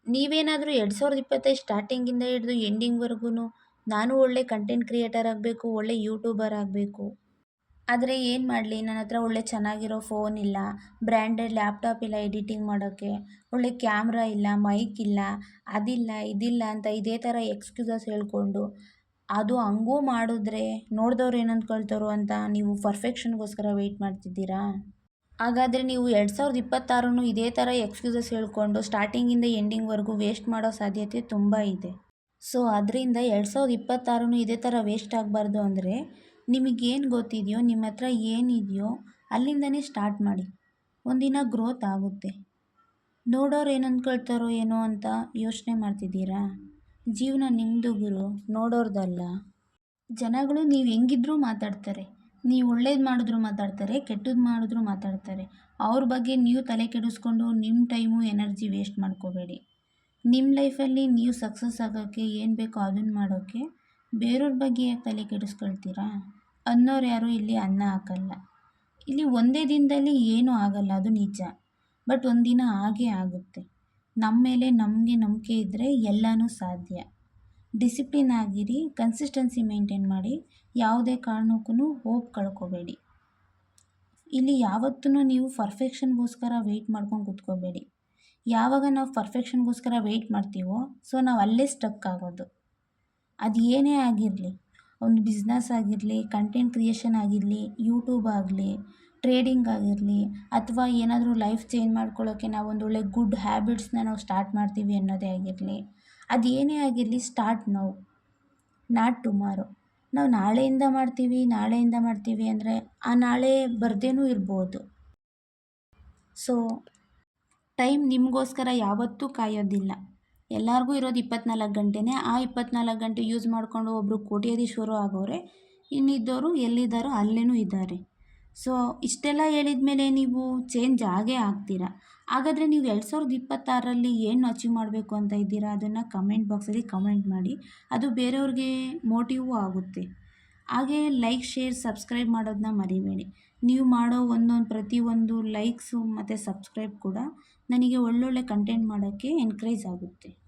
ನೀವೇನಾದರೂ 2025 ಸ್ಟಾರ್ಟಿಂಗಿಂದ ಹಿಡಿದು ಎಂಡಿಂಗ್‌ವರೆಗೂ ನಾನು ಒಳ್ಳೆ ಕಂಟೆಂಟ್ ಕ್ರಿಯೇಟರ್ ಆಗಬೇಕು, ಒಳ್ಳೆ ಯೂಟ್ಯೂಬರ್ ಆಗಬೇಕು. ಆದರೆ ಏನು ಮಾಡಲಿ, ನನ್ನ ಹತ್ರ ಒಳ್ಳೆ ಚೆನ್ನಾಗಿರೋ ಫೋನ್ ಇಲ್ಲ, ಬ್ರ್ಯಾಂಡೆಡ್ ಲ್ಯಾಪ್ಟಾಪ್ ಇಲ್ಲ ಎಡಿಟಿಂಗ್ ಮಾಡೋಕ್ಕೆ, ಒಳ್ಳೆ ಕ್ಯಾಮ್ರಾ ಇಲ್ಲ, ಮೈಕ್ ಇಲ್ಲ, ಅದಿಲ್ಲ ಇದಿಲ್ಲ ಅಂತ ಇದೇ ಥರ ಎಕ್ಸ್ಕ್ಯೂಸಸ್ ಹೇಳ್ಕೊಂಡು, ಅದು ಹಂಗೂ ಮಾಡಿದ್ರೆ ನೋಡಿದವ್ರು ಏನು ಅಂದ್ಕೊಳ್ತಾರೋ ಅಂತ ನೀವು ಪರ್ಫೆಕ್ಷನ್‌ಗೋಸ್ಕರ ವೆಯ್ಟ್ ಮಾಡ್ತಿದ್ದೀರಾ? ಹಾಗಾದರೆ ನೀವು 2026 ಇದೇ ಥರ ಎಕ್ಸ್ಕ್ಯೂಸಸ್ ಹೇಳ್ಕೊಂಡು ಸ್ಟಾರ್ಟಿಂಗಿಂದ ಎಂಡಿಂಗ್‌ವರೆಗೂ ವೇಸ್ಟ್ ಮಾಡೋ ಸಾಧ್ಯತೆ ತುಂಬ ಇದೆ. ಸೊ ಅದರಿಂದ 2026 ಇದೇ ಥರ ವೇಸ್ಟ್ ಆಗಬಾರ್ದು ಅಂದರೆ ನಿಮಗೇನು ಗೊತ್ತಿದೆಯೋ, ನಿಮ್ಮ ಹತ್ರ ಏನಿದೆಯೋ ಅಲ್ಲಿಂದನೇ ಸ್ಟಾರ್ಟ್ ಮಾಡಿ. ಒಂದಿನ ಗ್ರೋತ್ ಆಗುತ್ತೆ. ನೋಡೋರು ಏನು ಅಂದ್ಕೊಳ್ತಾರೋ ಏನೋ ಅಂತ ಯೋಚನೆ ಮಾಡ್ತಿದ್ದೀರಾ? ಜೀವನ ನಿಮ್ಮದು ಗುರು, ನೋಡೋರ್ದಲ್ಲ. ಜನಗಳು ನೀವು ಹೆಂಗಿದ್ರೂ ಮಾತಾಡ್ತಾರೆ. ನೀವು ಒಳ್ಳೇದು ಮಾಡಿದ್ರು ಮಾತಾಡ್ತಾರೆ, ಕೆಟ್ಟದ್ದು ಮಾಡಿದ್ರು ಮಾತಾಡ್ತಾರೆ. ಅವ್ರ ಬಗ್ಗೆ ನೀವು ತಲೆ ಕೆಡಿಸ್ಕೊಂಡು ನಿಮ್ಮ ಟೈಮು ಎನರ್ಜಿ ವೇಸ್ಟ್ ಮಾಡ್ಕೋಬೇಡಿ. ನಿಮ್ಮ ಲೈಫಲ್ಲಿ ನೀವು ಸಕ್ಸಸ್ ಆಗೋಕ್ಕೆ ಏನು ಬೇಕೋ ಅದನ್ನು ಮಾಡೋಕ್ಕೆ ಬೇರೆಯವ್ರ ಬಗ್ಗೆ ಯಾಕೆ ತಲೆ ಕೆಡಿಸ್ಕೊಳ್ತೀರಾ? ಅನ್ನೋರು ಯಾರೂ ಇಲ್ಲಿ ಅನ್ನ ಹಾಕಲ್ಲ. ಇಲ್ಲಿ ಒಂದೇ ದಿನದಲ್ಲಿ ಏನೂ ಆಗಲ್ಲ, ಅದು ನಿಜ. ಬಟ್ ಒಂದಿನ ಆಗೇ ಆಗುತ್ತೆ. ನಮ್ಮ ಮೇಲೆ ನಮಗೆ ನಂಬಿಕೆ ಇದ್ದರೆ ಎಲ್ಲನೂ ಸಾಧ್ಯ. ಡಿಸಿಪ್ಲಿನ್ ಆಗಿರಿ, ಕನ್ಸಿಸ್ಟೆನ್ಸಿ ಮೇಂಟೈನ್ ಮಾಡಿ, ಯಾವುದೇ ಕಾರಣಕ್ಕೂ ಹೋಪ್ ಕಳ್ಕೊಬೇಡಿ. ಇಲ್ಲಿ ಯಾವತ್ತೂ ನೀವು ಪರ್ಫೆಕ್ಷನ್‌ಗೋಸ್ಕರ ವೆಯ್ಟ್ ಮಾಡ್ಕೊಂಡು ಕೂತ್ಕೋಬೇಡಿ. ಯಾವಾಗ ನಾವು ಪರ್ಫೆಕ್ಷನ್‌ಗೋಸ್ಕರ ವೆಯ್ಟ್ ಮಾಡ್ತೀವೋ, ಸೊ ನಾವು ಅಲ್ಲೇ ಸ್ಟಕ್ ಆಗೋದು. ಅದು ಏನೇ ಆಗಿರಲಿ, ಒಂದು ಬಿಸ್ನೆಸ್ ಆಗಿರಲಿ, ಕಂಟೆಂಟ್ ಕ್ರಿಯೇಷನ್ ಆಗಿರಲಿ, ಯೂಟ್ಯೂಬ್ ಆಗಲಿ, ಟ್ರೇಡಿಂಗ್ ಆಗಿರಲಿ, ಅಥವಾ ಏನಾದರೂ ಲೈಫ್ ಚೇಂಜ್ ಮಾಡ್ಕೊಳ್ಳೋಕ್ಕೆ ನಾವೊಂದು ಒಳ್ಳೆ ಗುಡ್ ಹ್ಯಾಬಿಟ್ಸ್ನ ನಾವು ಸ್ಟಾರ್ಟ್ ಮಾಡ್ತೀವಿ ಅನ್ನೋದೇ ಆಗಿರಲಿ, ಅದು ಏನೇ ಆಗಿರಲಿ, ಸ್ಟಾರ್ಟ್ ನೌ ನಾಟ್ ಟುಮಾರೋ. ನಾವು ನಾಳೆಯಿಂದ ಮಾಡ್ತೀವಿ ಅಂದರೆ ಆ ನಾಳೆ ಬರ್ದೇನೂ ಇರ್ಬೋದು. ಸೊ ಟೈಮ್ ನಿಮಗೋಸ್ಕರ ಯಾವತ್ತೂ ಕಾಯೋದಿಲ್ಲ. ಎಲ್ಲರಿಗೂ ಇರೋದು 24 ಗಂಟೆನೇ. ಆ 24 ಗಂಟೆ ಯೂಸ್ ಮಾಡಿಕೊಂಡು ಒಬ್ಬರು ಕೋಟ್ಯಾಧೀಶರು ಆಗೋರೆ, ಇನ್ನಿದ್ದವರು ಎಲ್ಲಿದ್ದಾರೋ ಅಲ್ಲೇ ಇದ್ದಾರೆ. ಸೊ ಇಷ್ಟೆಲ್ಲ ಹೇಳಿದ ಮೇಲೆ ನೀವು ಚೇಂಜ್ ಆಗೇ ಆಗ್ತೀರಾ. ಹಾಗಾದರೆ ನೀವು 2026ರಲ್ಲಿ ಏನು ಅಚೀವ್ ಮಾಡಬೇಕು ಅಂತ ಇದ್ದೀರಾ, ಅದನ್ನು ಕಮೆಂಟ್ ಬಾಕ್ಸಲ್ಲಿ ಕಮೆಂಟ್ ಮಾಡಿ. ಅದು ಬೇರೆಯವ್ರಿಗೆ ಮೋಟಿವೂ ಆಗುತ್ತೆ. ಹಾಗೆ ಲೈಕ್, ಶೇರ್, ಸಬ್ಸ್ಕ್ರೈಬ್ ಮಾಡೋದನ್ನ ಮರಿಬೇಡಿ. ನೀವು ಮಾಡೋ ಪ್ರತಿಯೊಂದು ಲೈಕ್ಸು ಮತ್ತು ಸಬ್ಸ್ಕ್ರೈಬ್ ಕೂಡ ನನಗೆ ಒಳ್ಳೊಳ್ಳೆ ಕಂಟೆಂಟ್ ಮಾಡೋಕ್ಕೆ ಎನ್ಕರೇಜ್ ಆಗುತ್ತೆ.